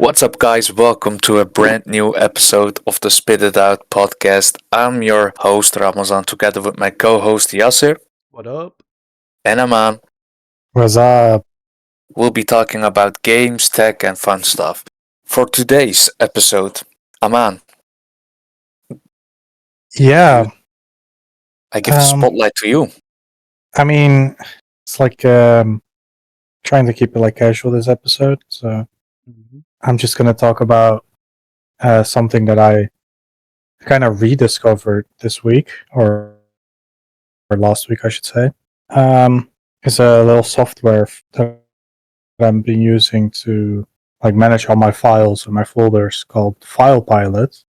What's up, guys? Welcome to a brand new episode of the Spit It Out podcast. I'm your host, Ramazan, together with my co host, Yasser What up? and Aman. What's up? We'll be talking about games, tech, and fun stuff. For today's episode, Aman, Yeah, you, I give the um, spotlight to you. I mean, it's like trying to keep it like casual this episode. So I'm just gonna talk about something that I kind of rediscovered this week, or last week, I should say. It's a little software that I've been using to like manage all my files and my folders called File Pilot.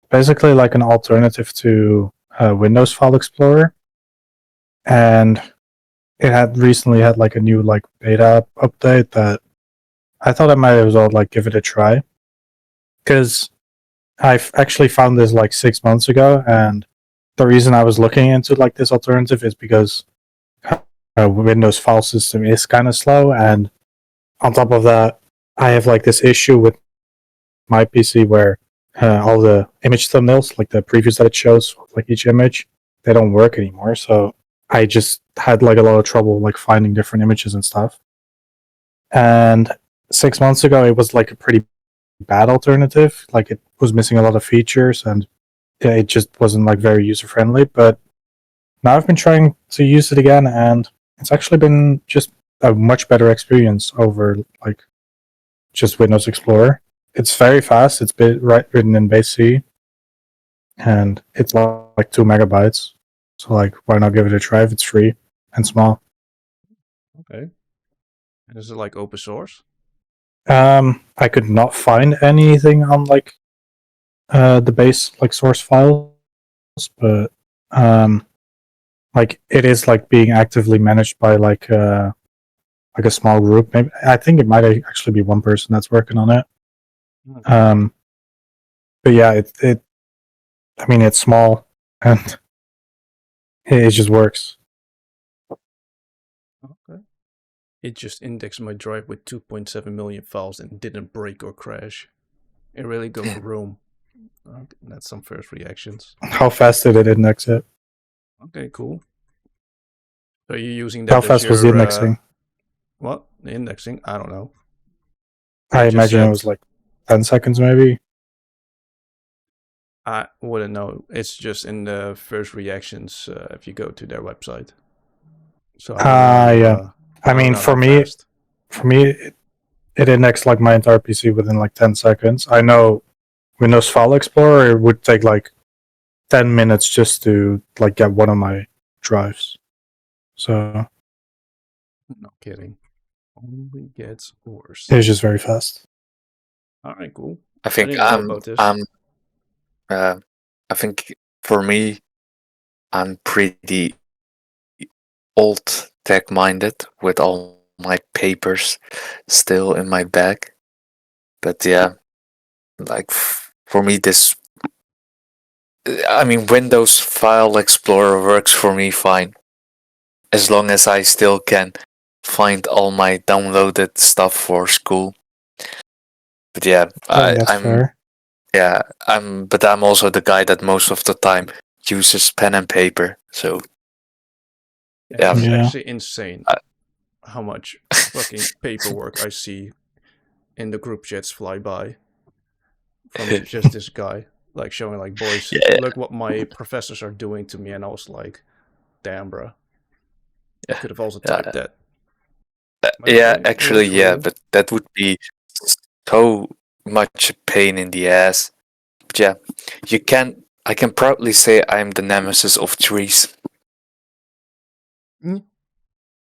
Basically, like an alternative to Windows File Explorer, and it had recently had like a new like beta update that I thought I might as well like give it a try, because I've actually found this like 6 months ago, and the reason I was looking into like this alternative is because Windows file system is kind of slow, and on top of that, I have like this issue with my PC where all the image thumbnails, like the previews that it shows, like each image, they don't work anymore. So I just had like a lot of trouble like finding different images and stuff. And 6 months ago, it was like a pretty bad alternative. Like it was missing a lot of features, and it just wasn't like very user friendly. But now I've been trying to use it again, and it's actually been just a much better experience over like just Windows Explorer. It's very fast. It's written in base C, and it's like 2 MB. So like, why not give it a try if it's free and small? Okay. And is it like open source? I could not find anything on like the base like source files, but like it is like being actively managed by like a small group. Maybe I think it might actually be one person that's working on it. Hmm. But yeah, it I mean it's small and it just works. Okay. It just indexed my drive with 2.7 million files and didn't break or crash. It really got the room. That's some first reactions. How fast did it index it? Okay, cool. So you're using How that as fast was the your indexing? what? The indexing? I don't know. I It just imagine it said was like 10 seconds maybe. I wouldn't know. It's just in the first reactions if you go to their website. So I don't know. Yeah. I don't mean, know how fast. for me, it indexed like my entire PC within like 10 seconds. I know Windows File Explorer, it would take like 10 minutes just to like get one of my drives. So No kidding. Only gets worse. it was just very fast. All right, cool. I I think didn't know about this. uh, I think for me, I'm pretty old tech minded with all my papers still in my bag. But yeah, like for me, Windows File Explorer works for me fine as long as I still can find all my downloaded stuff for school. But yeah, I think that's fair. I'm also the guy that most of the time uses pen and paper. So Yeah, yeah, it's Yeah. actually insane I- how much fucking paperwork I see in the group chats fly by from just this guy, like showing like, boys, yeah, look what my professors are doing to me, and I was like, damn, bro, I yeah, could have also yeah, typed that. But yeah. okay, Actually, works for yeah, you. but that would be so much a pain in the ass. But yeah, you can. I can proudly say I'm the nemesis of trees. Mm.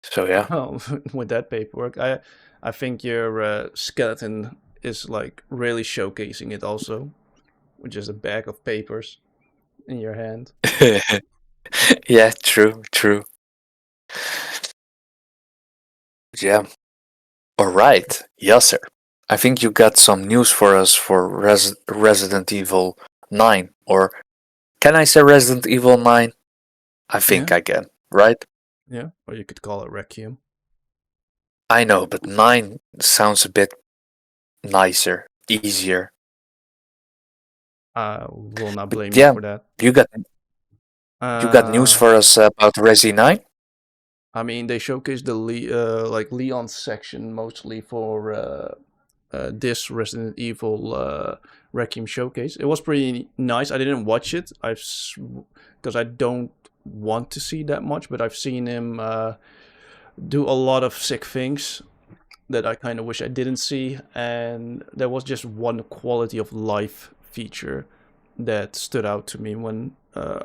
So yeah, Well, with that paperwork, I think your skeleton is like really showcasing it also, with just a bag of papers in your hand. yeah, true, true. Yeah. All right, Yasser. I think you got some news for us for Resident Evil 9. Or can I say Resident Evil 9? I think Yeah, I can, right? yeah, or you could call it Requiem. I know, but 9 sounds a bit nicer, easier. I will not But blame you for that. you got news for us about Resi 9? I mean, they showcased the Leon section mostly for this Resident Evil Requiem showcase. It was pretty nice. I didn't watch it. Because I don't want to see that much, but I've seen him do a lot of sick things that I kind of wish I didn't see. And there was just one quality of life feature that stood out to me when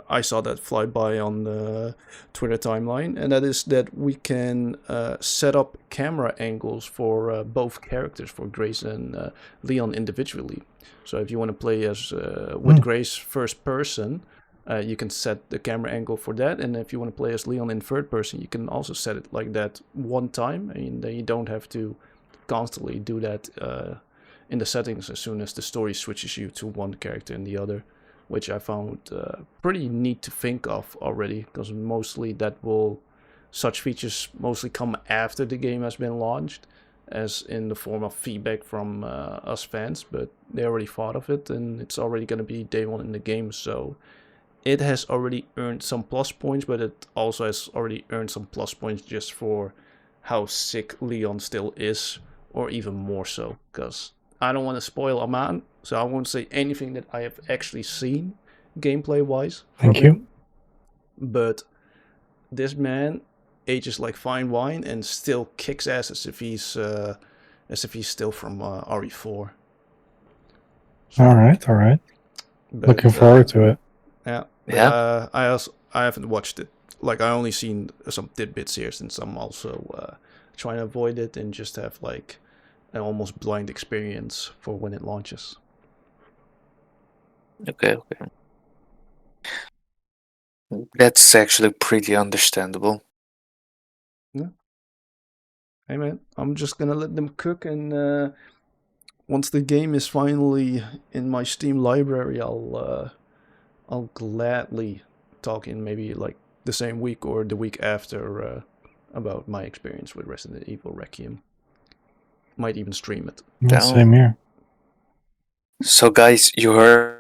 I saw that fly by on the Twitter timeline, and that is that we can set up camera angles for both characters, for Grace and Leon individually. So if you want to play as with Grace first person, you can set the camera angle for that, and if you want to play as Leon in third person, you can also set it like that one time, and then you don't have to constantly do that in the settings as soon as the story switches you to one character and the other, which I found pretty neat to think of already, because such features mostly come after the game has been launched, as in the form of feedback from us fans, but they already thought of it, and it's already going to be day one in the game, so it has already earned some plus points, but it also has already earned some plus points just for how sick Leon still is, or even more so, because I don't want to spoil a man, so I won't say anything that I have actually seen gameplay-wise from Thank you. him. But this man ages like fine wine and still kicks ass as if he's still from RE4. So, All right. but, Looking forward to it. Yeah. But, Yeah. I haven't watched it. Like, I only seen some tidbits here, since I'm also trying to avoid it and just have like an almost blind experience for when it launches. Okay. That's actually pretty understandable. Yeah. Hey man, I'm just gonna let them cook, and once the game is finally in my Steam library, I'll gladly talk in maybe like the same week or the week after about my experience with Resident Evil Requiem. Might even stream it. Yeah, same here. So guys, you heard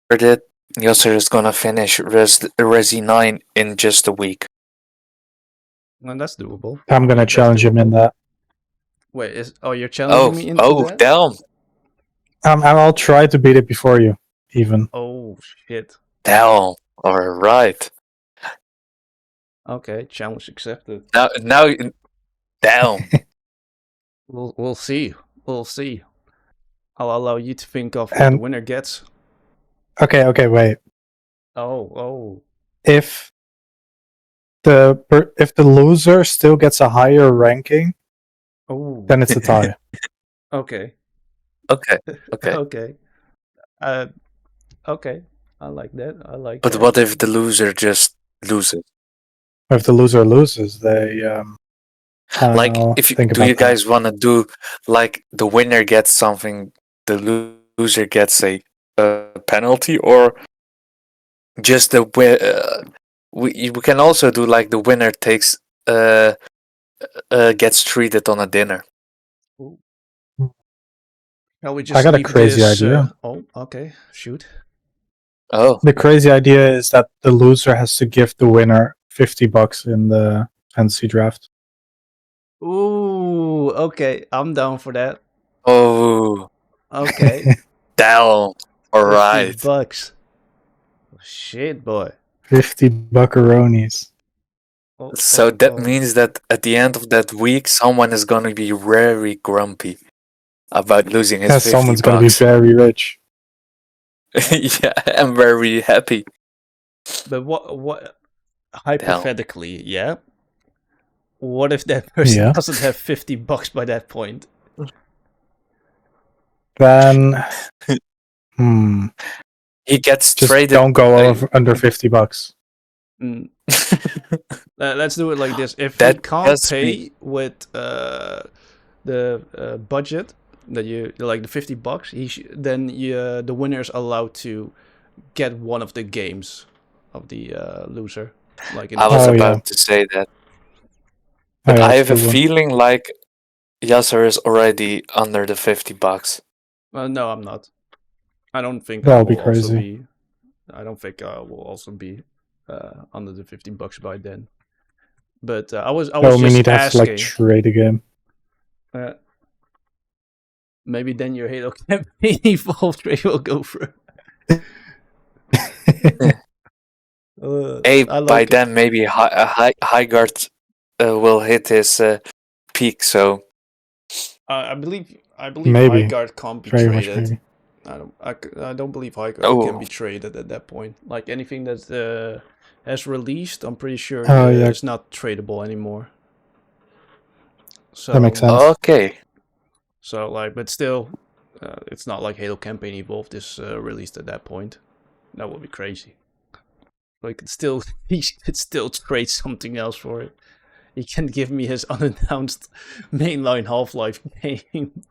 it. Yosser is gonna finish Resi 9 in just a week. And that's doable. I'm gonna challenge him in that. Wait, you're challenging me into that? Damn. I'll try to beat it before you, even. Oh shit. Damn. Alright. Okay, challenge accepted. Now damn. We'll see. We'll see. I'll allow you to think of what the winner gets. Okay, wait. Oh. If the loser still gets a higher ranking, then it's a tie. Okay. Okay. Okay. Okay. I like that. But what if the loser just loses? If the loser loses, they like, do you guys want to do like the winner gets something, the loser gets a penalty, or just the we can also do like the winner takes gets treated on a dinner. Shall we just I got a crazy idea. Okay. Shoot. Oh. The crazy idea is that the loser has to give the winner $50 in the fantasy draft. Ooh, okay. I'm down for that. Oh. Okay. Down. All right. $50. Shit, boy. 50 buckaroonies. So that means that at the end of that week, someone is going to be very grumpy about losing his 50 someone's bucks. Going to be very rich. Yeah, I'm very happy. But what hypothetically, yeah? What if that person doesn't have $50 by that point? Then he gets just traded. Don't go under $50. Let's do it like this. If he can't pay with the budget that you like, the $50, then the winner is allowed to get one of the games of the loser. Like I was about to say that, but I have a feeling like Yasser is already under the $50. No, I'm not. I don't think That'll I be will also crazy. be. I don't think I will also be under the $15 by then. But I was That would mean just you'd have to like asking. trade a game. Maybe then your Halo campaign evolved rate will go for. Hey, I by like then maybe Highguard will hit his peak. So I believe Maybe. Highguard can't be Very much traded. maybe. I don't believe Highguard can oh be traded at that point. Like anything that has released, I'm pretty sure Oh yeah, it's not tradable anymore. So that makes sense. okay. So like, but still, it's not like Halo Campaign Evolved is released at that point. That would be crazy. Like, he could still trade something else for it. He can give me his unannounced mainline Half-Life game.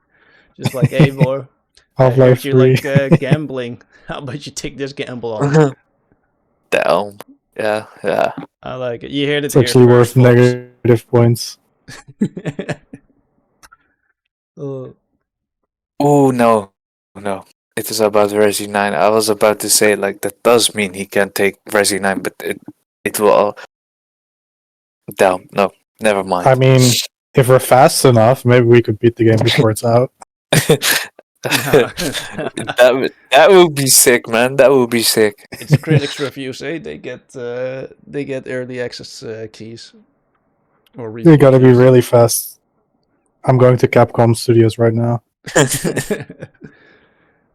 Just like, hey, boy, I heard Half-Life you 3. like gambling. How about you take this gamble on? Damn. Yeah. I like it. You heard it It's here actually first, worth folks. negative points. Oh no. It is about Resi 9. I was about to say like that does mean he can take Resi 9, but it will. Damn. No. Never mind. I mean, if we're fast enough, maybe we could beat the game before it's out. that would be sick, man. That would be sick. It's critics reviews, eh? They get early access keys. Or You gotta be keys. really fast. I'm going to Capcom Studios right now.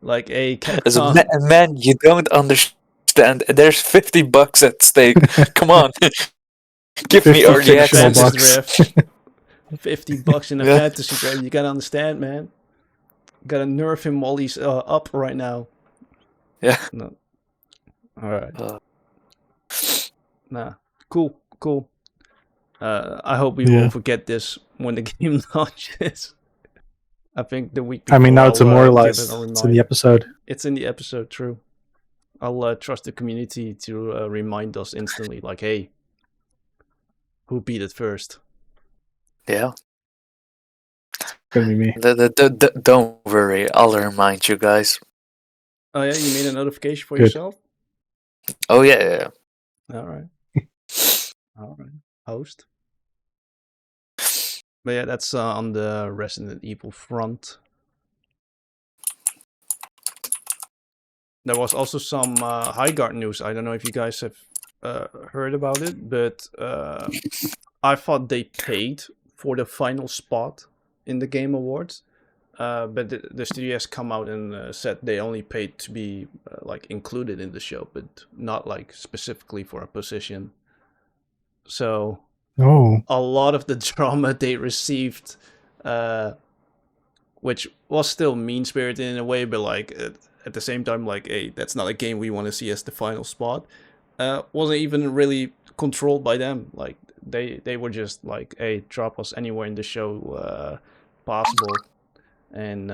Like a As a Capcom. man, you don't understand. There's $50 at stake. Come on, give me 50 early fictional access. bucks. Drift. $50 in a Yeah. fantasy drive. You gotta understand, man. Gotta nerf him while he's up right now. Yeah. No. All right. Nah. Cool. I hope we will forget this when the game launches. I think the week before. I mean, now it's I'll, immortalized. give it a reminder. It's in the episode. It's in the episode, true. I'll trust the community to remind us instantly, like, hey, who beat it first? Yeah. Gonna be me. Don't worry, I'll remind you guys. Oh yeah, you made a notification for Good. yourself? Oh yeah. All right. Host. But yeah, that's on the Resident Evil front. There was also some Highguard news. I don't know if you guys have heard about it, but I thought they paid for the final spot in the Game Awards. But the studio has come out and said they only paid to be like included in the show, but not like specifically for a position. So a lot of the drama they received, which was still mean-spirited in a way, but like at the same time, like, hey, that's not a game we want to see as the final spot, wasn't even really controlled by them. Like they were just like, hey, drop us anywhere in the show possible. And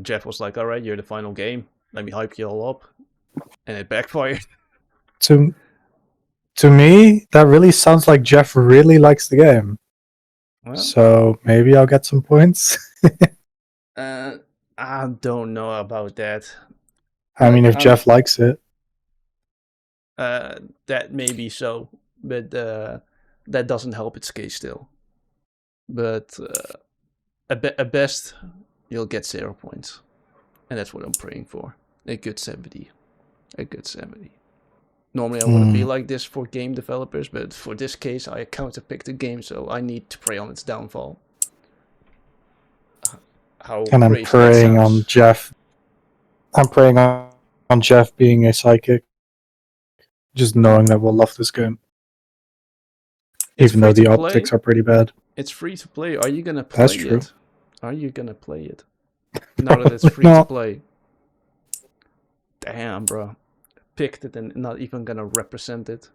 Jeff was like, all right, you're the final game. Let me hype you all up. And it backfired. To me, that really sounds like Jeff really likes the game. Well, so maybe I'll get some points. I don't know about that. I mean, if Jeff likes it. That may be so. But that doesn't help its case still. But at best, you'll get 0 points. And that's what I'm praying for. A good 70. Normally I wouldn't be like this for game developers, but for this case I counterpicked the game, so I need to pray on its downfall. And I'm praying on Jeff. I'm praying on Jeff being a psychic. Just knowing that we'll love this game. Even though the optics are pretty bad. It's free to play. Are you gonna play it? That's true. Are you gonna play it? Now that it's free to play. Damn, bro. Picked it and not even gonna represent it.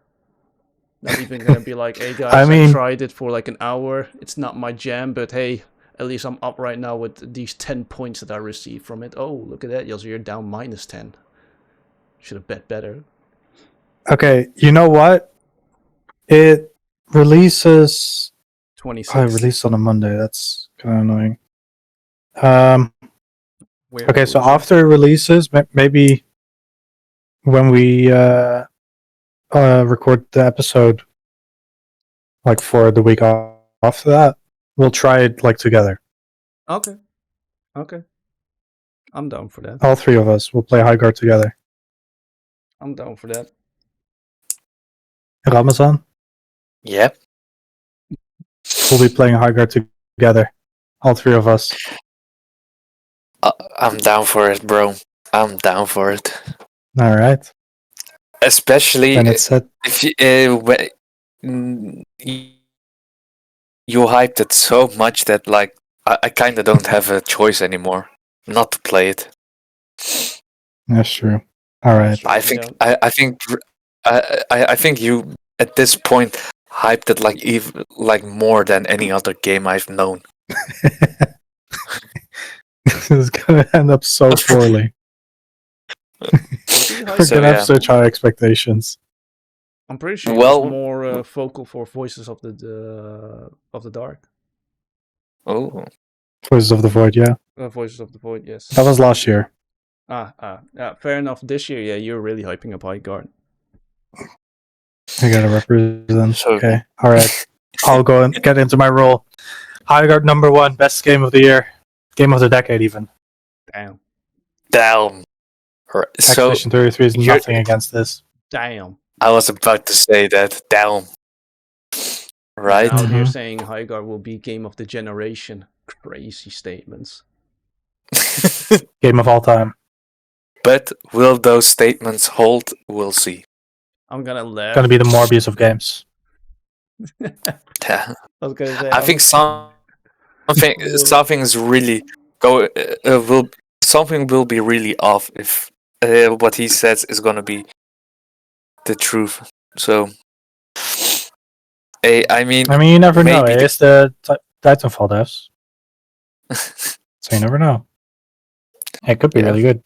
Not even gonna be like, hey guys, I tried it for like an hour. It's not my jam, but hey, at least I'm up right now with these 10 points that I received from it. Oh, look at that, you're down -10. Should have bet better. Okay, you know what? It releases 26th. released on a Monday. That's kind of annoying. Okay, so after it releases, maybe when we record the episode, like for the week after that, we'll try it like together. Okay. I'm down for that. All three of us will play Highguard together. I'm down for that. Ramazan, Yeah. we'll be playing Highguard together. All three of us. I'm down for it, bro. I'm down for it. All right. Especially Then it's set. if you hyped it so much that like I kind of don't have a choice anymore not to play it. That's true. All right. I think you at this point hyped it like even like more than any other game I've known. This is gonna end up so poorly. We're gonna have such high expectations. I'm pretty sure it was more vocal for Voices of the Dark. Oh, Voices of the Void, yeah. Voices of the Void, yes. That was last year. Yeah, fair enough. This year, yeah, you're really hyping up Highguard. I gotta represent. Okay, all right. I'll go and get into my role. Highguard number 1, best game of the year, game of the decade, even. Damn. Right. So Expedition 33 is nothing against this. Damn. I was about to say that. Damn. Right. Now they're saying Highguard will be game of the generation. Crazy statements. Game of all time. But will those statements hold? We'll see. I'm gonna laugh. Gonna be the Morbius of games. Yeah. I was gonna say. I think something's really something will be really off if what he says is gonna be the truth. So, I mean, you never know. It's the Titanfall devs, so you never know. It could be really good.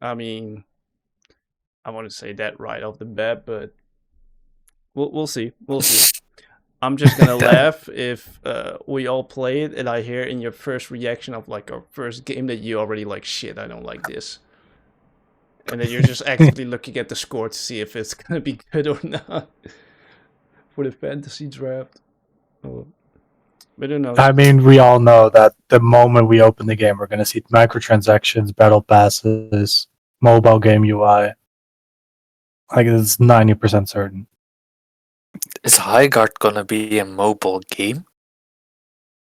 I mean, I want to say that right off the bat, but we'll see. We'll see. I'm just gonna laugh if we all play it and I hear in your first reaction of like our first game that you already like shit. I don't like this, and then you're just actively looking at the score to see if it's gonna be good or not for the fantasy draft. Oh. But who knows? I mean, we all know that the moment we open the game, we're gonna see microtransactions, battle passes, mobile game UI. Like it's 90% certain. Is Highguard gonna be a mobile game?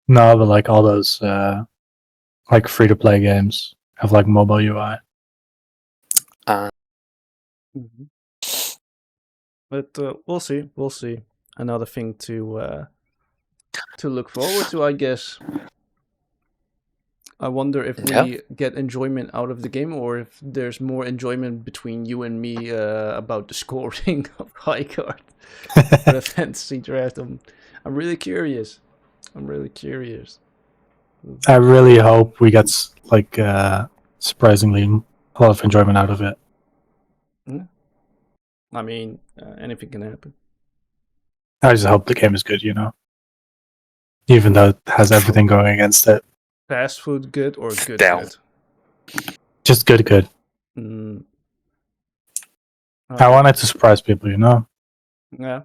No, but like all those like free to play games have like mobile UI. But we'll see. We'll see. Another thing to look forward to, I guess. I wonder if we get enjoyment out of the game, or if there's more enjoyment between you and me about the scoring of Highguard for the fantasy draft. I'm really curious. I really hope we get like surprisingly a lot of enjoyment out of it. Yeah. I mean, anything can happen. I just hope the game is good, you know. Even though it has everything going against it. Fast food good or good Down. good? Just good. I wanted to surprise people, you know? Yeah.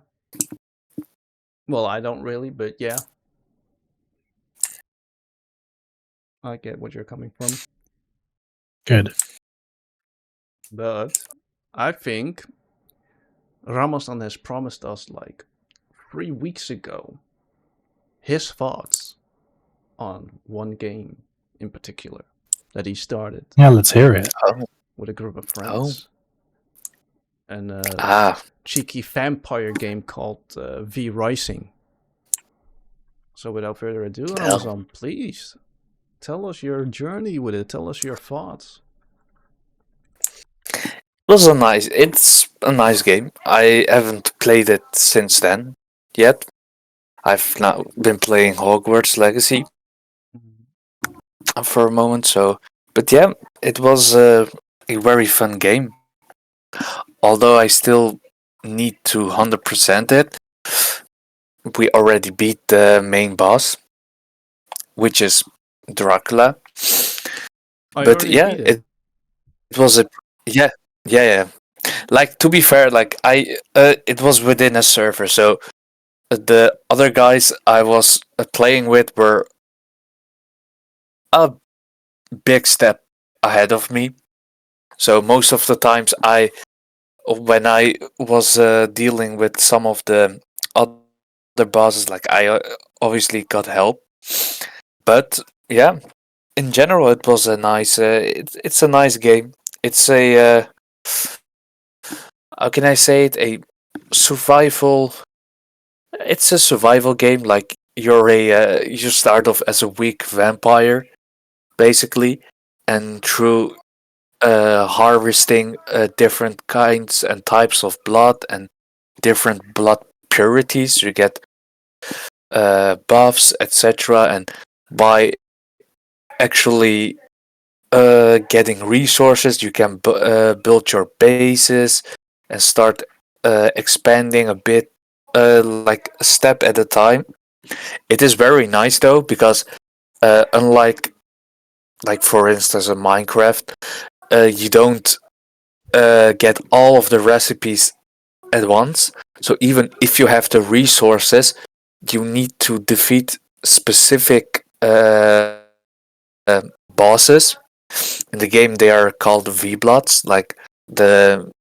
Well, I don't really, but yeah. I get what you're coming from. Good. But I think Ramazan has promised us like 3 weeks ago his thoughts on one game in particular that he started. Yeah, let's hear it. With a group of friends. And a cheeky vampire game called V Rising. So without further ado, Ramazan, please tell us your journey with it. Tell us your thoughts. It's a nice game. I haven't played it since then yet. I've now been playing Hogwarts Legacy for a moment, so but yeah, it was a very fun game. Although I still need to 100% it, we already beat the main boss, which is Dracula. I But already yeah, beat it. it was a yeah, yeah. Like, to be fair, like it was within a server, so the other guys I was playing with were a big step ahead of me. So most of the times when I was dealing with some of the other bosses, like I obviously got help. But yeah, in general, it was a nice. It's a nice game. It's a how can I say it? A survival. It's a survival game. Like, you start off as a weak vampire, basically, and through harvesting different kinds and types of blood and different blood purities, you get buffs, etc. And by actually getting resources, you can build your bases and start expanding a bit, like a step at a time. It is very nice though, because unlike, like, for instance, in Minecraft, you don't get all of the recipes at once. So even if you have the resources, you need to defeat specific bosses. In the game, they are called V-Bloods. Like, the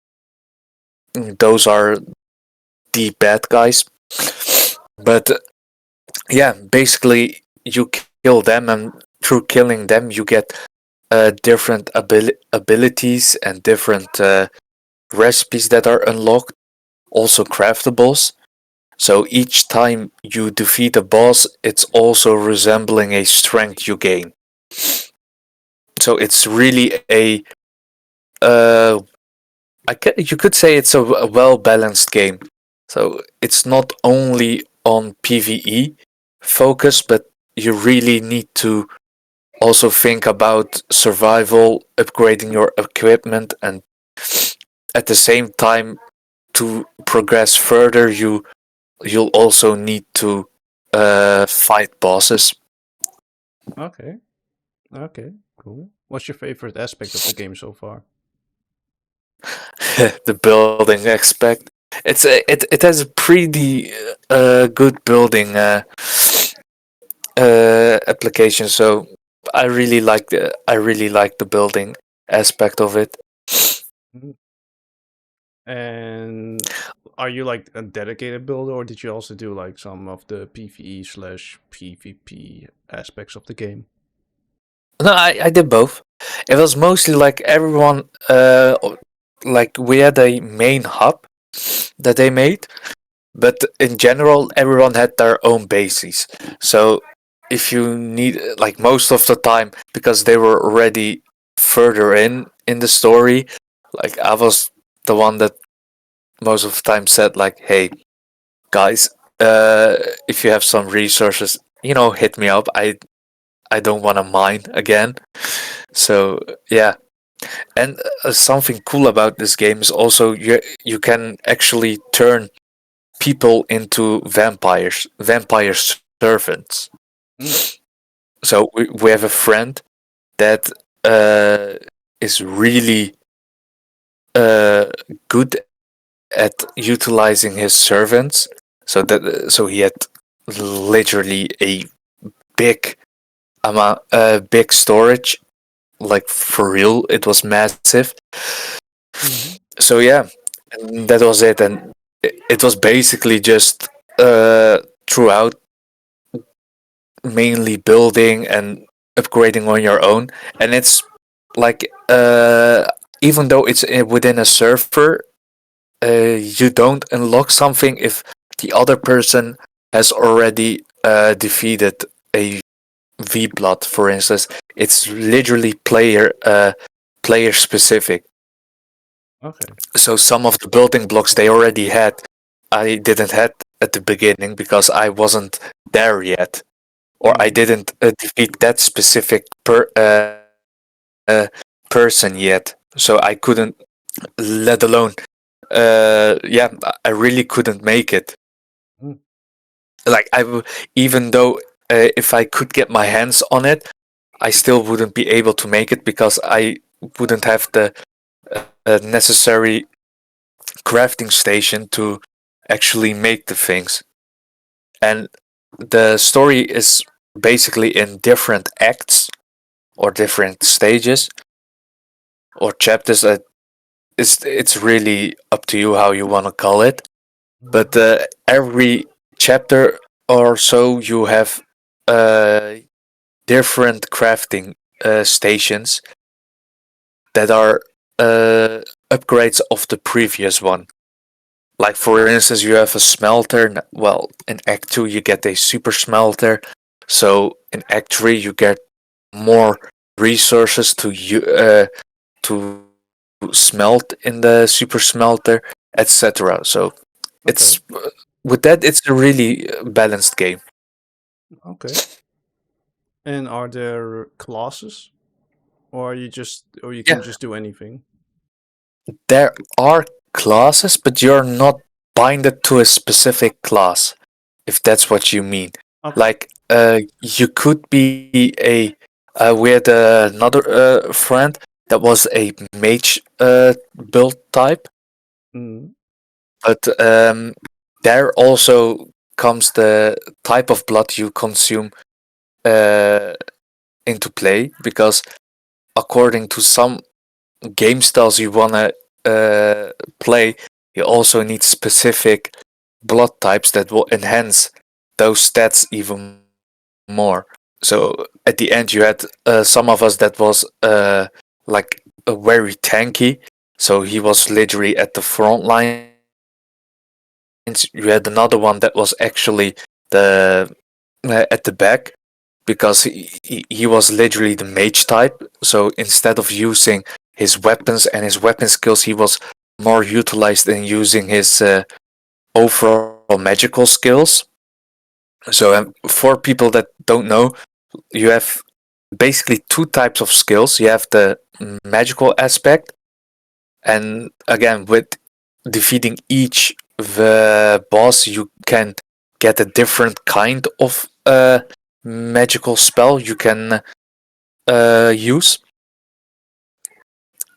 those are the bad guys. But yeah, basically you kill them, and through killing them, you get different abilities and different recipes that are unlocked, also craftables. So each time you defeat a boss, it's also resembling a strength you gain. So it's really uh, you could say it's a well balanced game. So it's not only on PvE focus, but you really need to also think about survival, upgrading your equipment, and at the same time, to progress further, you'll also need to fight bosses. Okay. Okay. Cool. What's your favorite aspect of the game so far? The building aspect. It has a pretty good building application. So I really like the building aspect of it. Mm. And are you like a dedicated builder, or did you also do like some of the PvE/PvP aspects of the game? No, I did both. It was mostly like everyone, like, we had a main hub that they made, but in general, everyone had their own bases. So if you need, like, most of the time, because they were already further in the story, like, I was the one that most of the time said, like, hey guys, if you have some resources, hit me up. I don't want to mine again. So yeah. And something cool about this game is also you can actually turn people into vampire servants. Mm. So we have a friend that is really good at utilizing his servants. So he had literally a big amount, big storage, like, for real. It was massive. Mm-hmm. So yeah, and that was it. And it was basically just throughout, mainly building and upgrading on your own. And it's like, even though it's within a server, you don't unlock something if the other person has already defeated a V blood, for instance. It's literally player specific. Okay. So some of the building blocks they already had, I didn't have at the beginning because I wasn't there yet, or I Mm-hmm. didn't defeat that specific person yet. So I couldn't, let alone, yeah, I really couldn't make it. Mm. like even though if I could get my hands on it, I still wouldn't be able to make it because I wouldn't have the necessary crafting station to actually make the things. And the story is basically in different acts or different stages or chapters. It's really up to you how you want to call it. But every chapter or so you have different crafting stations that are upgrades of the previous one. Like for instance, you have a smelter. Well, in Act 2 you get a super smelter. So in Act 3 you get more resources to smelt in the super smelter, etc. So it's with that it's a really balanced game. Okay. And are there classes, or you can Yeah, just do anything? there are classes, but you're not binded to a specific class, if that's what you mean. Okay. Like, you could be a. We had another friend that was a mage build type, Mm. but there also comes the type of blood you consume uh, into play, because according to some game styles you wanna play, you also need specific blood types that will enhance those stats even more. So at the end, you had some of us that was like very tanky, so he was literally at the front lines. You had another one that was actually the at the back, because he was literally the mage type. So instead of using his weapons and his weapon skills, he was more utilized in using his overall magical skills. So for people that don't know, you have basically two types of skills. You have the magical aspect, and again, with defeating each the boss, you can get a different kind of magical spell you can use,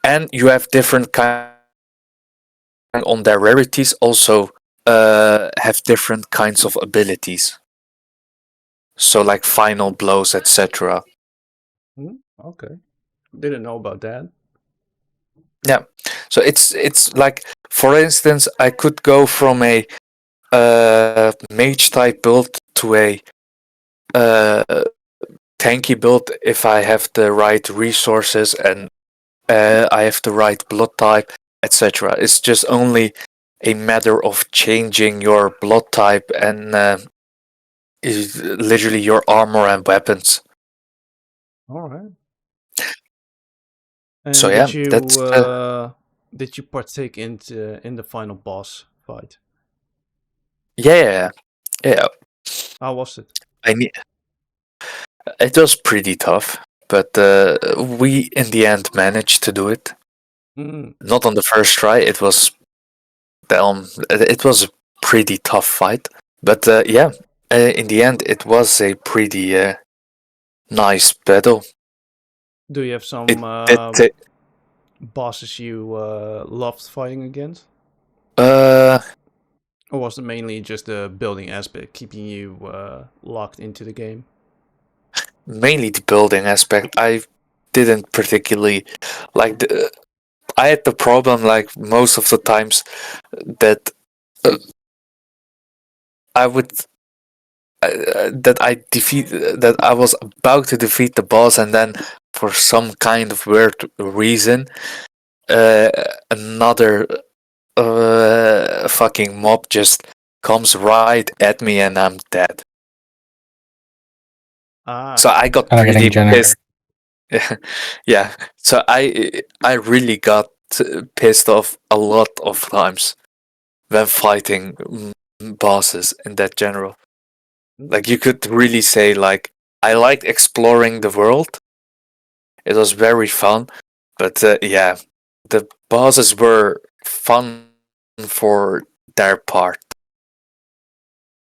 and you have different kind on their rarities also have different kinds of abilities. So like final blows, etc. Okay. Didn't know about that. Yeah. So it's like, for instance, I could go from a mage type build to a uh, tanky build if I have the right resources and I have the right blood type, etc. It's just only a matter of changing your blood type and is literally your armor and weapons. All right. So And yeah, that's did you partake in the final boss fight? yeah, yeah. How was it? I mean, it was pretty tough, but we in the end managed to do it. Mm. Not on the first try. It was a pretty tough fight, but yeah, in the end, it was a pretty nice battle. Do you have It some did. bosses you loved fighting against? Uh, Or was it mainly just the building aspect keeping you locked into the game? Mainly the building aspect. I didn't particularly like the. I had the problem, like most of the times, that I would that I was about to defeat the boss, and then for some kind of weird reason, uh, another fucking mob just comes right at me, and I'm dead. So I got Kind of getting pretty generic. pissed. Yeah. So I really got pissed off a lot of times when fighting bosses in that general. Like you could really say, like, I liked exploring the world. It was very fun, but yeah, the bosses were fun for their part.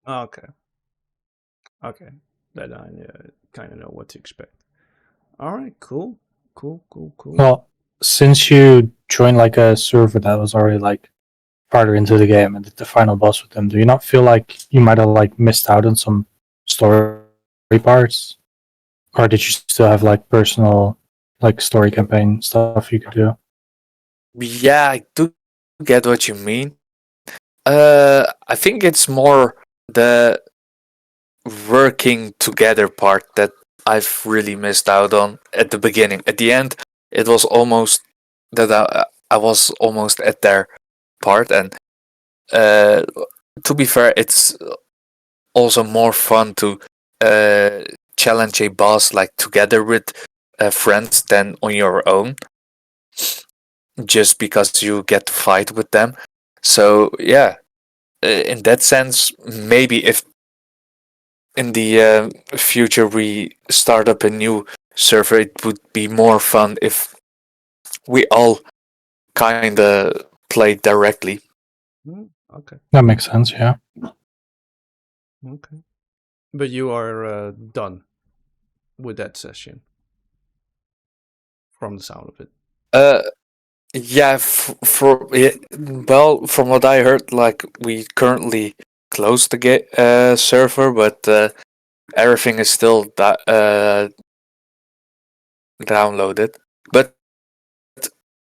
Okay. Okay, then I kind of know what to expect. All right, cool. Well, since you joined like a server that was already like farther into the game and did the final boss with them, do you not feel like you might have like missed out on some story parts, or did you still have like personal like story campaign stuff you could do? Yeah, I do get what you mean. I think it's more the working together part that I've really missed out on at the beginning. At the end, it was almost that I was almost at their part, and uh, to be fair, it's also more fun to uh, challenge a boss like together with friends than on your own, just because you get to fight with them. So yeah, in that sense, maybe if in the future we start up a new server, it would be more fun if we all kind of play directly. Okay. That makes sense. Yeah. Okay. But you are done with that session, from the sound of it. Uh, yeah, well, from what I heard, like we currently closed the server, but everything is still downloaded. But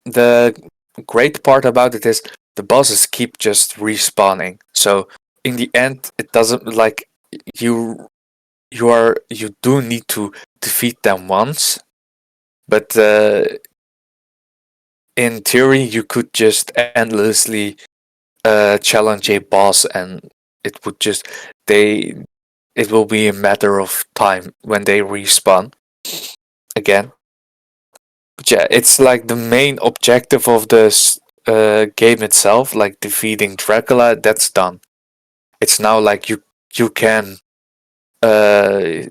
the great part about it is the bosses keep just respawning. So in the end, it doesn't like you you do need to defeat them once, but in theory you could just endlessly challenge a boss, and it would just they it will be a matter of time when they respawn again. But yeah, it's like the main objective of this game itself, like defeating Dracula. That's done. It's now like you can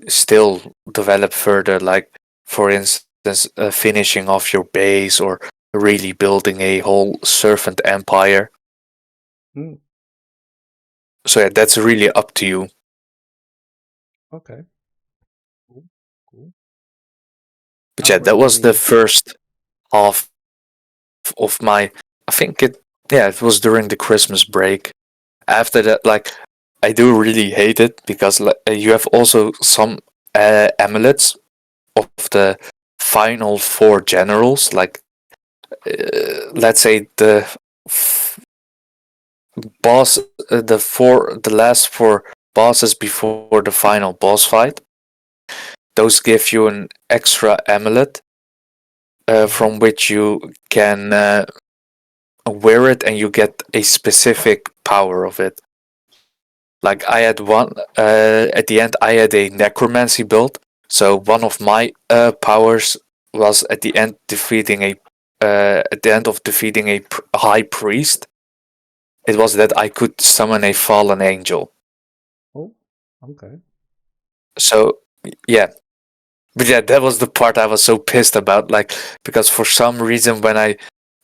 still develop further, like for instance, finishing off your base or really building a whole servant empire. Hmm. So yeah, that's really up to you. Okay. Cool. But I'm yeah, that was the really. first half of my. I think it was during the Christmas break. After that, like I do really hate it because you have also some amulets of the final four generals. Like let's say the boss, the last four bosses before the final boss fight. Those give you an extra amulet from which you can wear it, and you get a specific power of it. Like I had one at the end, I had a necromancy build. So one of my powers was at the end of defeating a high priest. It was that I could summon a fallen angel. Oh, okay. So yeah, but yeah, that was the part I was so pissed about. Like because for some reason when I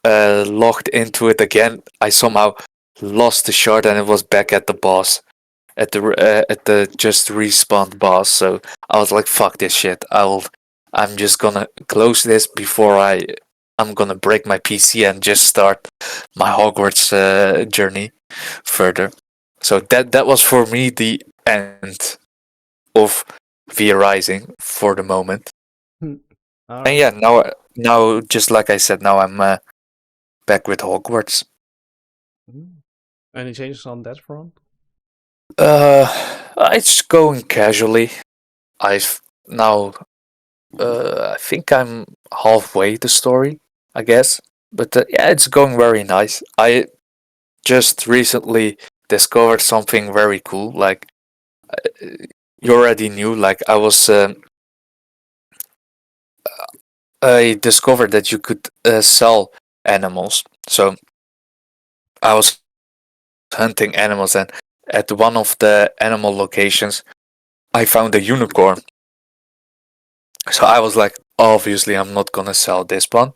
logged into it again, I somehow lost the shard and it was back at the boss. At the just respawned boss. So I was like, "Fuck this shit! I'm just gonna close this before I'm gonna break my PC and just start my Hogwarts journey further." So that was for me the end of V Rising for the moment. All And right. yeah, now just like I said, now I'm back with Hogwarts. Any changes on that front? It's going casually. I've now I think I'm halfway the story, I guess. But yeah, it's going very nice. I just recently discovered something very cool. Like you already knew, like I discovered that you could sell animals. So I was hunting animals, and at one of the animal locations, I found a unicorn. So I was like, obviously, I'm not gonna sell this one.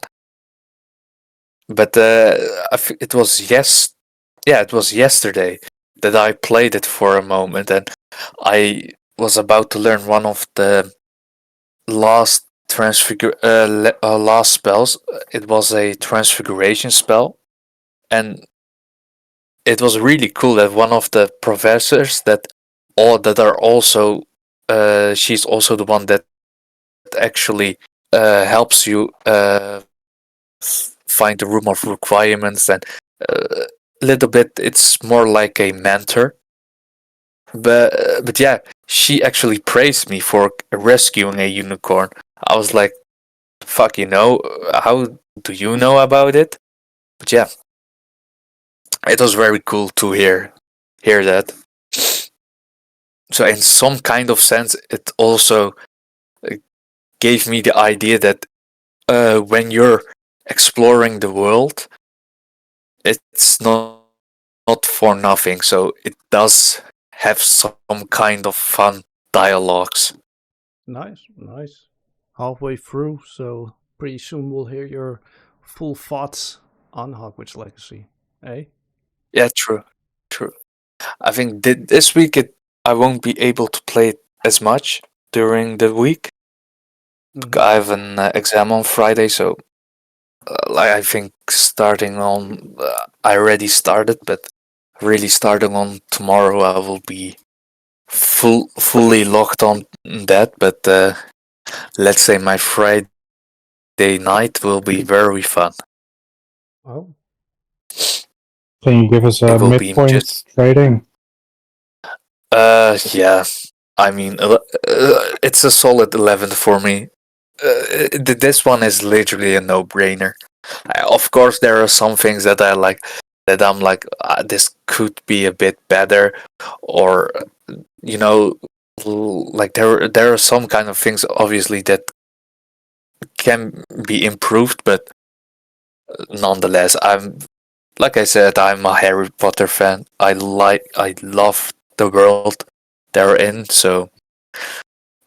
But it was it was yesterday that I played it for a moment, and I was about to learn one of the last spells. It was a transfiguration spell, and it was really cool that one of the professors that are also she's also the one that actually helps you find the room of requirements, and a little bit it's more like a mentor. But yeah, she actually praised me for rescuing a unicorn. I was like, fuck, how do you know about it? But yeah, it was very cool to hear that. So in some kind of sense, it also uh, gave me the idea that when you're exploring the world, it's not for nothing. So it does have some kind of fun dialogues. Nice. Halfway through, so pretty soon we'll hear your full thoughts on Hogwarts Legacy. Eh? Yeah, true. I think this week I won't be able to play it as much during the week. I have an exam on Friday, so I think starting on I already started, but really starting on tomorrow I will be fully locked on that. But let's say my Friday night will be very fun. Oh, Can you give us a It will be midpoint just rating? yeah. I mean, it's a solid 11 for me. This one is literally a no-brainer. Of course, there are some things that I like that I'm like, this could be a bit better, or you know, like there are some kind of things obviously that can be improved, but nonetheless, I'm like I said, I'm a Harry Potter fan. I love the world they're in. So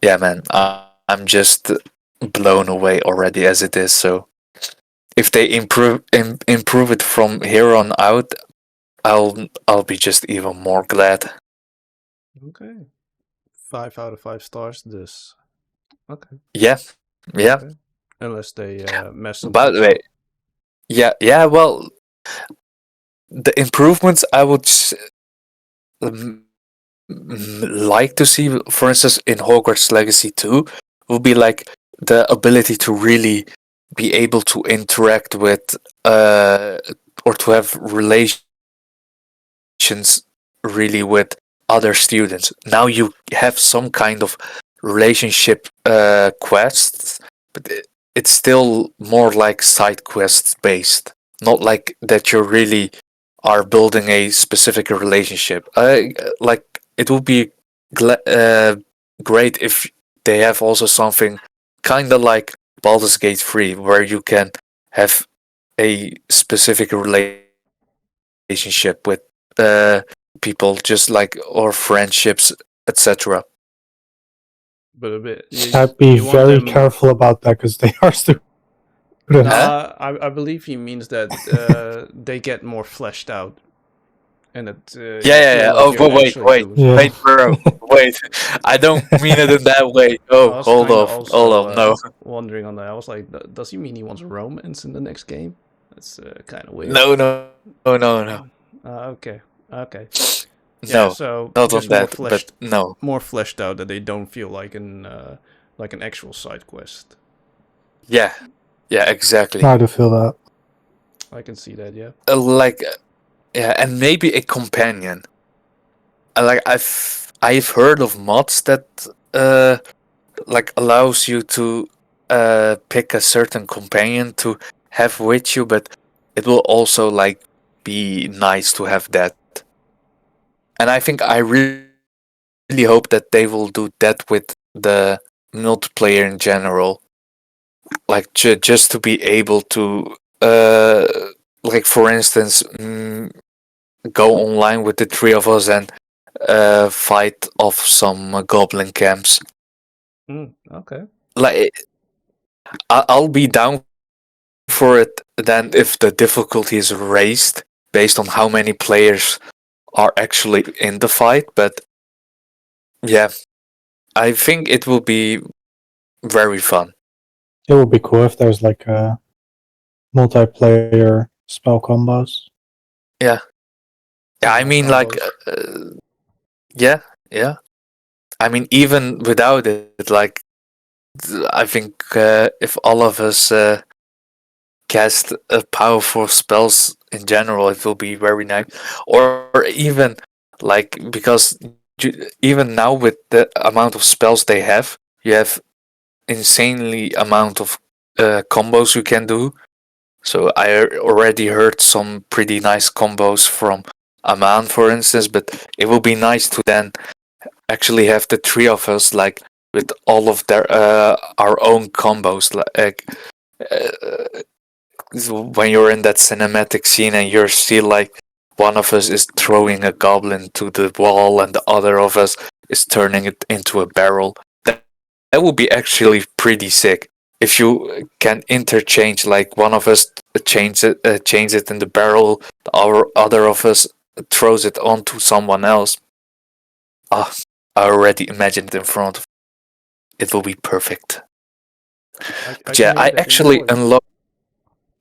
yeah, man, I'm just blown away already as it is. So if they improve it from here on out, I'll be just even more glad. okay. 5 out of 5 stars. This. Okay. Yeah, yeah. Okay. Unless they mess some By the things way, up. yeah. Well, the improvements I would like to see, for instance, in Hogwarts Legacy 2, would be like the ability to really be able to interact with or to have relations really with other students. Now you have some kind of relationship quests, but it's still more like side quests based, not like that you really are building a specific relationship. Like it would be great if they have also something kind of like Baldur's Gate 3, where you can have a specific relationship with people, just like, or friendships, etc. But a bit. I'd be You want very them. careful about that because they are students. No, Huh? I believe he means that they get more fleshed out, and that you feel Yeah. like Oh, you're but actually doing Yeah. something. wait, bro, wait. I don't mean it in that way. I Oh, was kind of hold also off. No, wondering on that. I was like, does he mean he wants romance in the next game? That's kind of weird. no. Okay, okay. Yeah, No, so not on just that. But no. more fleshed out that they don't feel like an actual side quest. Yeah, exactly. I do feel that. I can see that. Yeah. Like, yeah, and maybe a companion. Like I've heard of mods that like allows you to pick a certain companion to have with you, but it will also like be nice to have that. And I think I really hope that they will do that with the multiplayer in general, like just to be able to like for instance go online with the three of us and fight off some goblin camps. Okay. Like I'll be down for it then if the difficulty is raised based on how many players are actually in the fight. But yeah, I think it will be very fun. It would be cool if there's like multiplayer spell combos. Yeah. Yeah, I Signal mean, like, combos. yeah, yeah. I mean, even without it, like, I think if all of us cast powerful spells in general, it will be very nice. Or even like because even now with the amount of spells they have, you have insanely amount of combos you can do. So I already heard some pretty nice combos from Aman, for instance. But it will be nice to then actually have the three of us like with all of their our own combos like when you're in that cinematic scene and you're still like one of us is throwing a goblin to the wall and the other of us is turning it into a barrel. That would be actually pretty sick if you can interchange, like one of us change it in the barrel, the other of us throws it onto someone else. Ah, I already imagined it in front of. It will be perfect. I But can yeah, hear I it in your actually voice. unlocked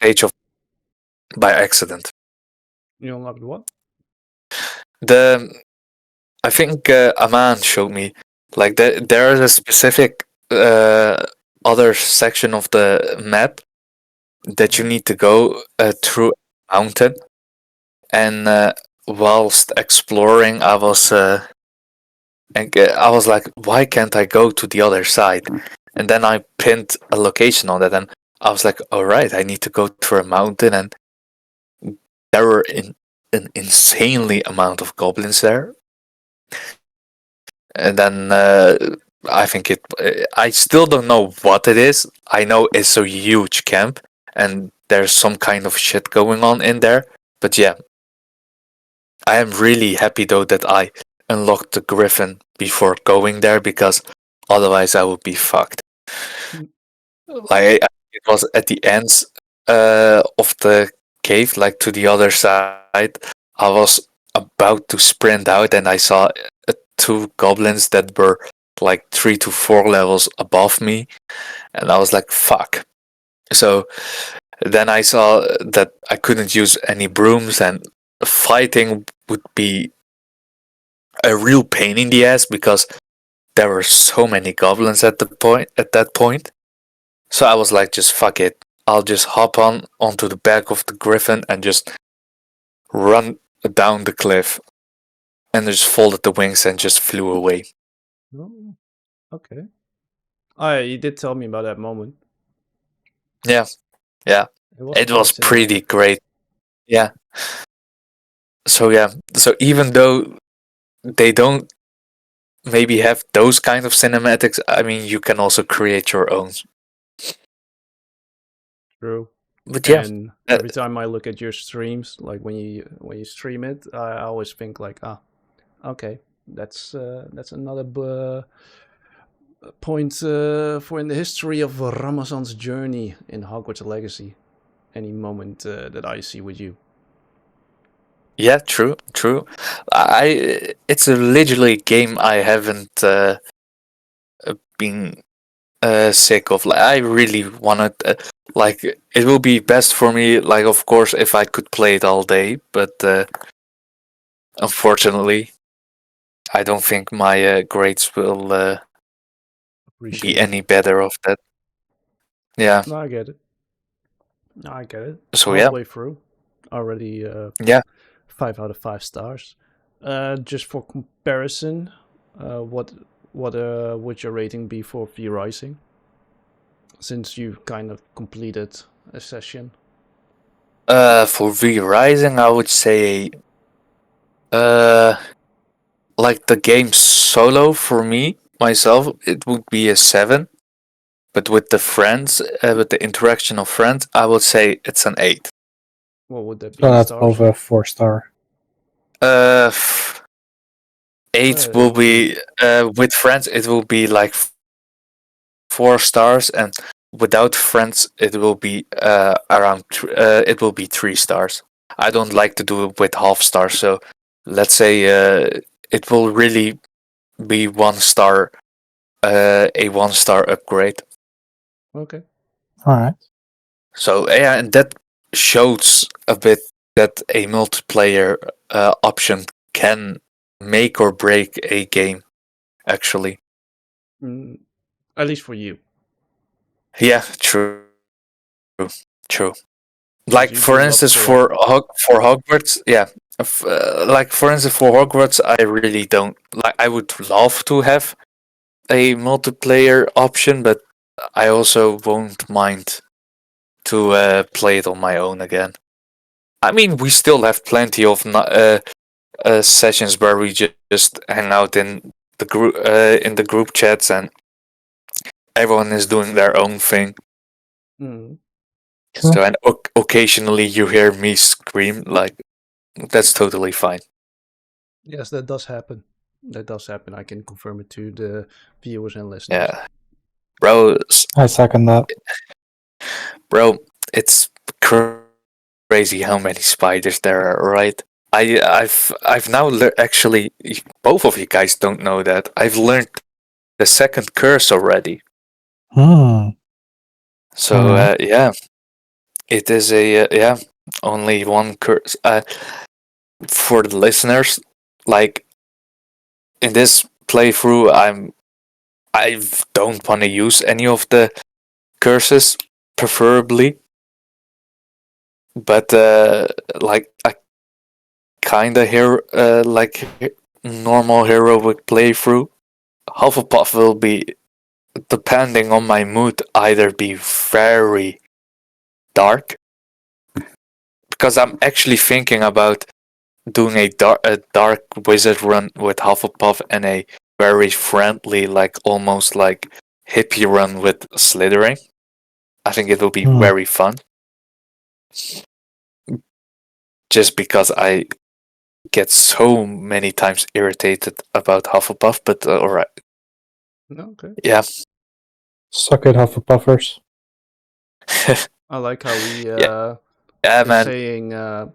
Age of by accident. You unlocked what? The I think Aman showed me like there is a specific other section of the map that you Yeah. need to go through a mountain, and whilst exploring, I was like, why can't I go to the other side? And then I pinned a location on that, and I was like, all right, I need to go through a mountain, and there were an insanely amount of goblins there. And then I think I still don't know what it is. I know it's a huge camp, and there's some kind of shit going on in there. But yeah, I am really happy though that I unlocked the Griffin before going there, because otherwise I would be fucked. Mm. Like it was at the ends of the cave, like to the other side. I was about to sprint out, and I saw two goblins that were like 3 to 4 levels above me, and I was like, "Fuck!" So then I saw that I couldn't use any brooms, and fighting would be a real pain in the ass because there were so many goblins at that point. So I was like, just fuck it. I'll just hop onto the back of the griffin and just run down the cliff, and just folded the wings and just flew away. Oh, okay. Oh, yeah, you did tell me about that moment. Yeah, yeah. It was It was quite pretty cinematic. great. Yeah. So yeah. So even though they don't maybe have those kind of cinematics, I mean, you can also create your own. True. But yeah, And uh, every time I look at your streams, like when you stream it, I always think like, okay, that's another point for in the history of Ramazan's journey in Hogwarts Legacy. Any moment that I see with you. yeah, true, true. It's a literally game I haven't been sick of. Like, I really wanted, like, it will be best for me. Like, of course, if I could play it all day, but unfortunately, I don't think my grades will be Appreciate it. any better of that. Yeah. No, I get it. No, I get it. So yeah, Halfway through, already yeah. 5 out of 5 stars. Just for comparison, what would your rating be for V Rising? Since you kind of completed a session. For V Rising, I would say, uh, like the game solo for me myself, it would be a 7. But with the friends, with the interaction of friends, I would say it's an 8. What would that be So in that's above stars? a 4-star. Uh, 8 It will will be be with friends. It will be like 4 stars, and without friends, it will be around. It will be 3 stars. I don't like to do it with half stars, so let's say it will really be 1 star a 1-star upgrade. Okay. All right. So yeah, and that shows a bit that a multiplayer option can make or break a game. Actually, At least for you, yeah, true, true. because Like you for do love instance, co-op. for Hogwarts, yeah. Like for instance, for Hogwarts, I really don't like. I would love to have a multiplayer option, but I also won't mind to play it on my own again. I mean, we still have plenty of sessions where we just hang out in the group chats, and everyone is doing their own thing. Mm. True. So, and occasionally you hear me scream, like that's totally fine. Yes, that does happen. That does happen. I can confirm it to the viewers and listeners. Yeah, bro, I second that. bro, it's crazy how many spiders there are, right? I've now actually, both of you guys don't know that I've learned the second curse already. Hmm. So Alright. yeah, it is a yeah, only one curse. For the listeners, like in this playthrough, I don't want to use any of the curses, preferably, but like I kinda hear like normal heroic playthrough. Hufflepuff will be, depending on my mood, either be very dark, because I'm actually thinking about doing a dark wizard run with Hufflepuff and a very friendly, like almost like hippie run with Slytherin. I think it will be very fun. Just because I get so many times irritated about Hufflepuff, but alright. Okay. Yeah. Suck it, Hufflepuffers. I like how we yeah, were man. saying on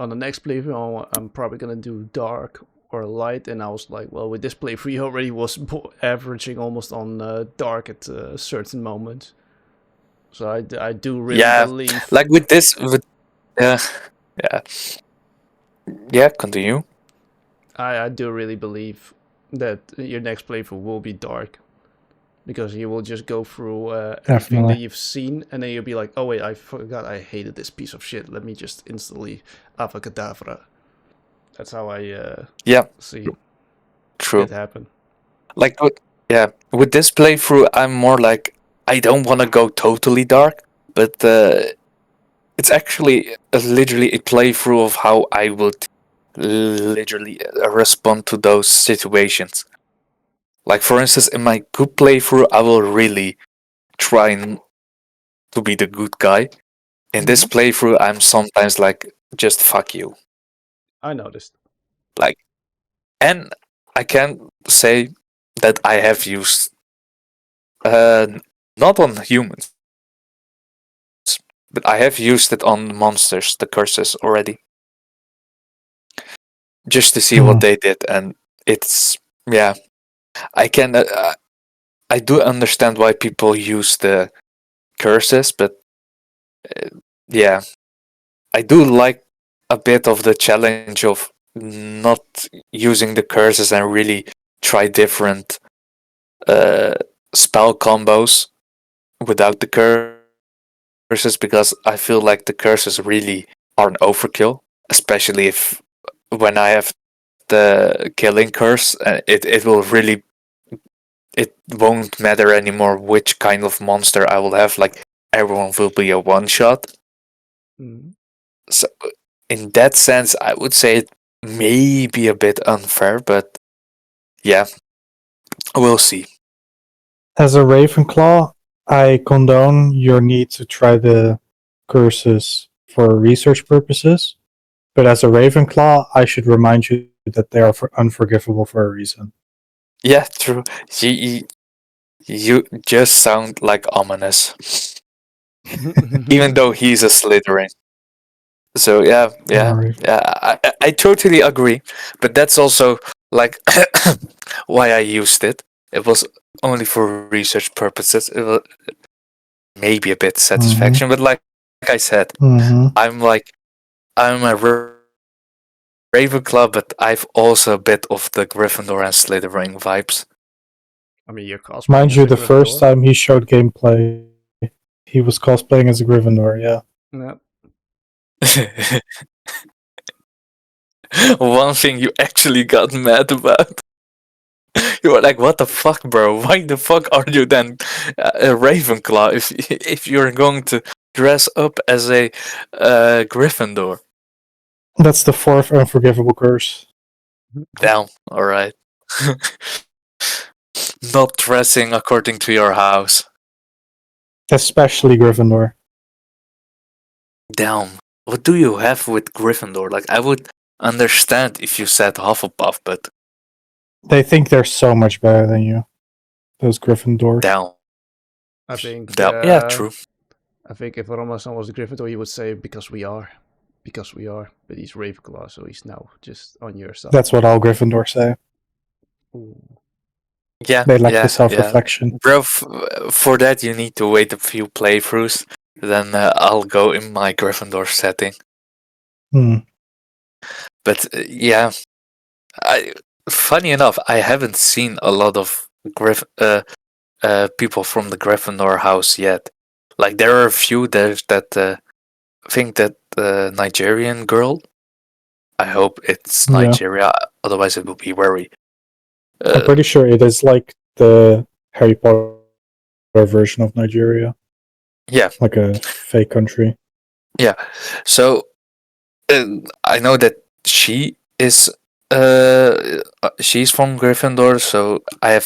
the next playthrough, I'm probably gonna do dark or light, and I was like, well, with this playthrough, he already was averaging almost on dark at a certain moment. So I do really believe. Like with this, yeah, continue. I do really believe that your next playthrough will be dark, because you will just go through everything that you've seen, and then you'll be like, oh wait, I forgot I hated this piece of shit. Let me just instantly avacadabra. That's how I see True. it happen. Like with this playthrough, I'm more like, I don't want to go totally dark, but it's actually literally a playthrough of how I would literally respond to those situations. Like for instance, in my good playthrough, I will really try to be the good guy. In this playthrough, I'm sometimes like, just fuck you. I noticed. Like, and I can say that I have used not on humans, but I have used it on monsters, the curses already, just to see what they did, and it's I can I do understand why people use the curses, but yeah, I do like a bit of the challenge of not using the curses and really try different spell combos without the curses, because I feel like the curses really are an overkill, especially if when I have the killing curse, it will really, it won't matter anymore which kind of monster I will have. Like everyone will be a one shot. So in that sense, I would say it may be a bit unfair, but yeah, we'll see. As a Ravenclaw, I condone your need to try the curses for research purposes, but as a Ravenclaw, I should remind you that they are unforgivable for a reason. Yeah, true. You just sound like ominous, even though he's a Slytherin. So yeah, I totally agree. But that's also like why I used it. It was only for research purposes. It was maybe a bit satisfaction, but like I said, I'm a Ravenclaw, but I've also a bit of the Gryffindor and Slytherin vibes. I mean, you're cosplaying. Mind as you, a the first Gryffindor. time he showed gameplay, he was cosplaying as a Gryffindor. Yeah. Yeah. One thing you actually got mad about. You were like, "What the fuck, bro? Why the fuck are you then a Ravenclaw if you're going to dress up as a Gryffindor?" That's the fourth unforgivable curse. Down. All right. Not dressing according to your house. Especially Gryffindor. Down. What do you have with Gryffindor? Like, I would understand if you said Hufflepuff, but They think they're so much better than you. Those Gryffindors. down. I think. Down. Yeah, true. I think if Ramazan was a Gryffindor, he would say because we are. But he's Ravenclaw, so he's now just on your side. That's what all Gryffindors say. Ooh. Yeah, they lack the self-reflection. Yeah. Bro, for that you need to wait a few playthroughs. Then I'll go in my Gryffindor setting. But yeah, funny enough, I haven't seen a lot of people from the Gryffindor house yet. Like there are a few. There's that I think that Nigerian girl. I hope it's Nigeria. Otherwise, it will be very. I'm pretty sure it is like the Harry Potter version of Nigeria. Yeah, like a fake country. Yeah, so I know that she is. She's from Gryffindor, so I had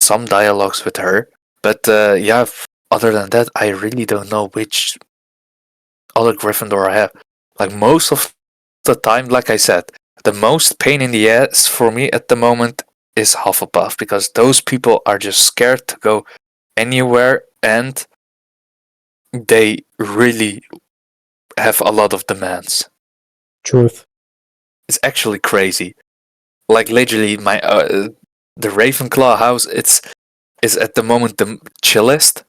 some dialogues with her. But yeah, other than that, I really don't know which other Gryffindor I have. Like most of the time, like I said, the most pain in the ass for me at the moment is Hufflepuff, because those people are just scared to go anywhere, and they really have a lot of demands. Truth. It's actually crazy. Like literally, my the Ravenclaw house is at the moment the chillest,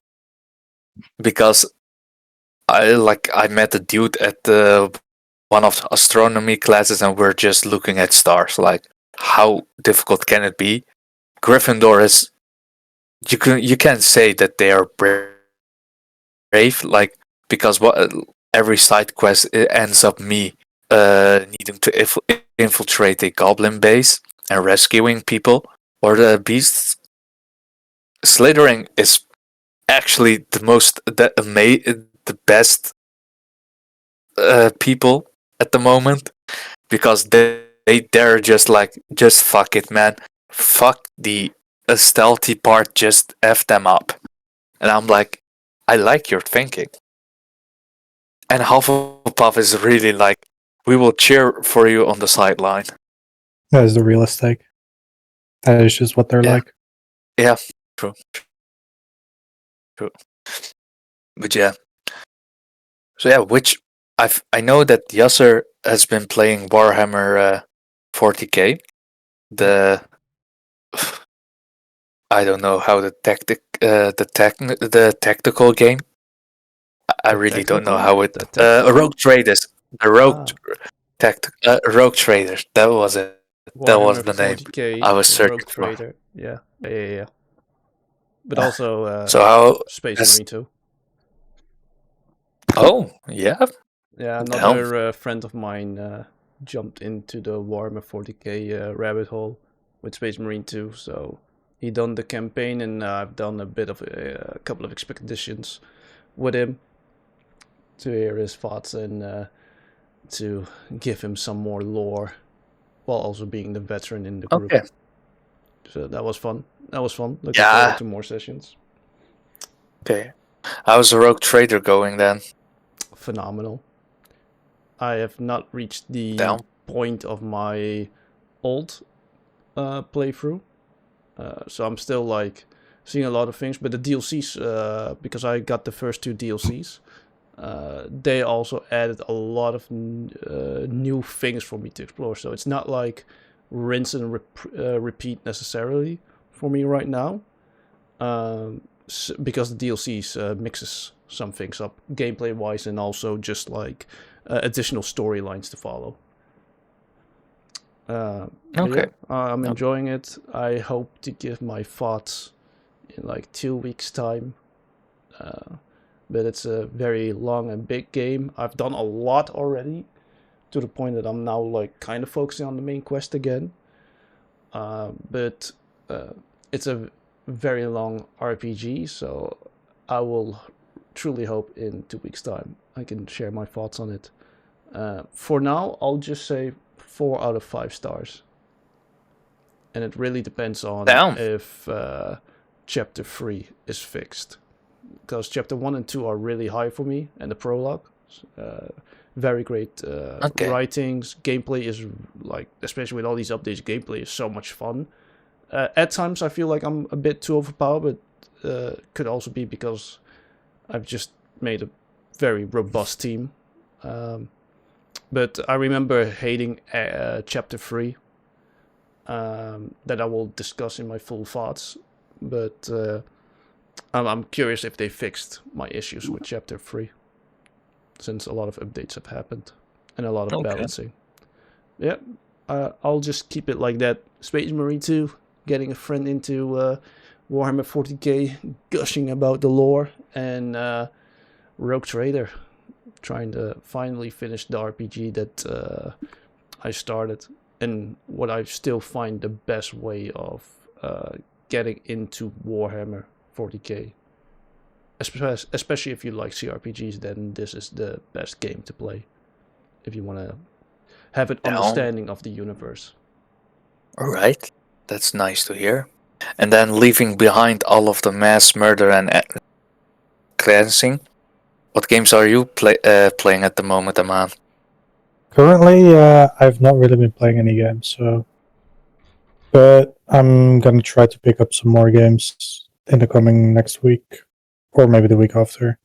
because I met a dude at one of the astronomy classes, and we're just looking at stars. Like, how difficult can it be? Gryffindor is you can't say that they are brave, like, because every side quest it ends up me needing to infiltrate a goblin base and rescuing people or the beasts. Slytherin is actually the best people at the moment, because they're just like, just fuck it, man, fuck the stealthy part, just f them up. And I'm like, I like your thinking. And Hufflepuff is really like, we will cheer for you on the sideline. That is the realist take. That is just what they're like. Yeah, true. But yeah. So yeah, which I know that Yasser has been playing Warhammer 40k. I don't know how the tactical game. I really don't know how it. Rogue Traders. The Rogue Rogue Traders. That was it. That was the name 40K, I was searching Rogue for. Trader. Yeah. But also so how Space Marine 2. Oh, yeah. Yeah, another friend of mine jumped into the Warhammer 40k rabbit hole with Space Marine 2, so he done the campaign, and I've done a bit of a couple of expeditions with him to hear his thoughts and to give him some more lore, while also being the veteran in the group. Okay. So that was fun. Looking forward to more sessions. Okay. How's the Rogue Trader going then? Phenomenal. I have not reached the point of my old playthrough, so I'm still like seeing a lot of things. But the DLCs, because I got the first 2 DLCs, they also added a lot of new things for me to explore. So it's not like rinse and repeat necessarily for me right now, because the DLCs mixes some things up gameplay wise, and also just like additional storylines to follow. Okay. I'm enjoying it. I hope to give my thoughts in like 2 weeks time. But it's a very long and big game. I've done a lot already, to the point that I'm now like kind of focusing on the main quest again. But it's a very long RPG, so I will truly hope in 2 weeks time I can share my thoughts on it. For now, I'll just say 4 out of 5 stars. And it really depends on if chapter 3 is fixed. Because chapter 1 and 2 are really high for me, and the prologue. Very great writings. Gameplay is, like, especially with all these updates, gameplay is so much fun. At times I feel like I'm a bit too overpowered, but could also be because I've just made a very robust team. But I remember hating chapter 3, that I will discuss in my full thoughts. But I'm curious if they fixed my issues with chapter 3, since a lot of updates have happened and a lot of balancing. Yeah, I'll just keep it like that. Space Marine 2, getting a friend into Warhammer 40k, gushing about the lore, and Rogue Trader, trying to finally finish the RPG that I started, and what I still find the best way of getting into Warhammer 40k. Especially if you like CRPGs, then this is the best game to play if you want to have an understanding of the universe. All right, that's nice to hear. And then leaving behind all of the mass murder and cleansing, what games are you playing at the moment, Aman? Currently, I've not really been playing any games, but I'm gonna try to pick up some more games in the coming next week, or maybe the week after,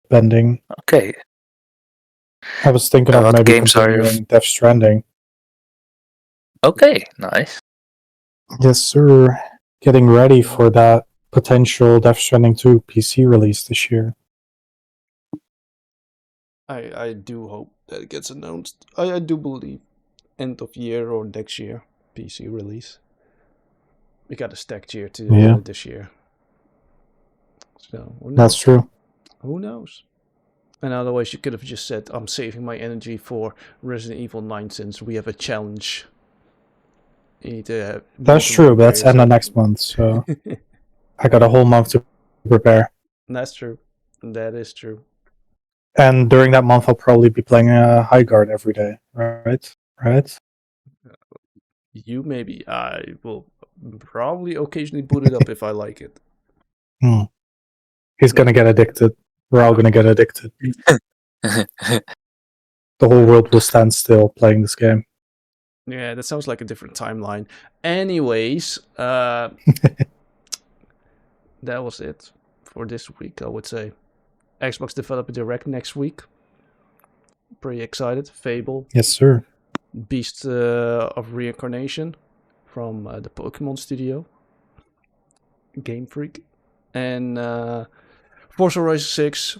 depending. Okay. I was thinking of maybe continuing Death Stranding. Okay, nice. Yes, sir. Getting ready for that potential Death Stranding 2 PC release this year. I do hope that it gets announced. I do believe end of year or next year PC release. We got a stacked year to this year. So that's true. Who knows? And otherwise, you could have just said, I'm saving my energy for Resident Evil 9 since we have a challenge. You need to that's true, but that's end of next month, so I got a whole month to prepare. That's true. That is true. And during that month, I'll probably be playing High Guard every day, right? You maybe. I will probably occasionally boot it up if I like it. He's gonna get addicted. We're all gonna get addicted. The whole world will stand still playing this game. Yeah, that sounds like a different timeline. Anyways, that was it for this week, I would say. Xbox Developer Direct next week. Pretty excited. Fable. Yes, sir. Beast of Reincarnation from the Pokemon studio. Game Freak. And Forza Horizon 6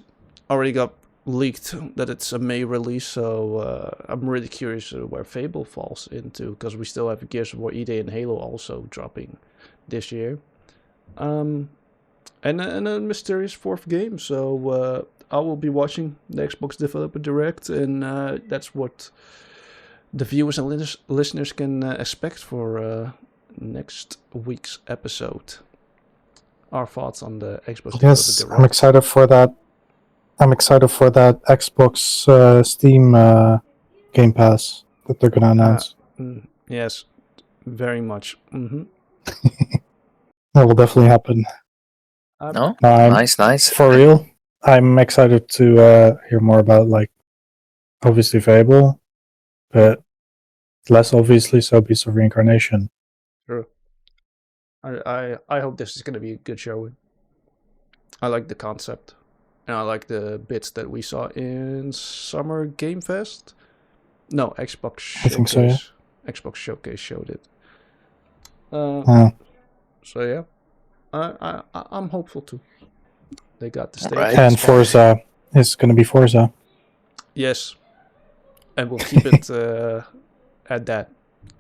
already got leaked that it's a May release, so I'm really curious where Fable falls into, because we still have Gears of War EA and Halo also dropping this year. And a mysterious 4th game, so I will be watching the Xbox Developer Direct, and that's what the viewers and listeners can expect for next week's episode. Our thoughts on the Xbox Developer Direct. I'm excited for that. I'm excited for that Xbox Steam Game Pass that they're gonna announce. Yes, very much. That will definitely happen. Nice. For real, I'm excited to hear more about, like, obviously Fable, but less obviously so Beast of Reincarnation. True. I hope this is going to be a good showing. I like the concept, and I like the bits that we saw in Summer Game Fest. No, Xbox Showcase. I think so, yeah. Xbox Showcase showed it. Oh. So yeah, I'm hopeful too. They got the stage. Right. And Forza is going to be Forza. Yes, and we'll keep it at that.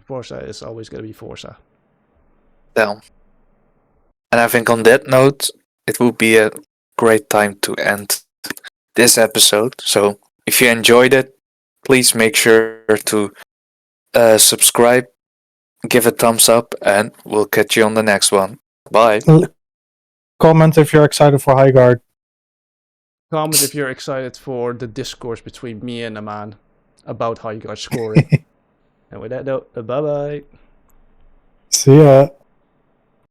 Forza is always going to be Forza. Down. And I think on that note, it would be a great time to end this episode. So if you enjoyed it, please make sure to subscribe, give a thumbs up, and we'll catch you on the next one. Bye. Comment if you're excited for High Guard. Comment if you're excited for the discourse between me and Aman about how you guys scoring. And with that note, bye bye. See ya.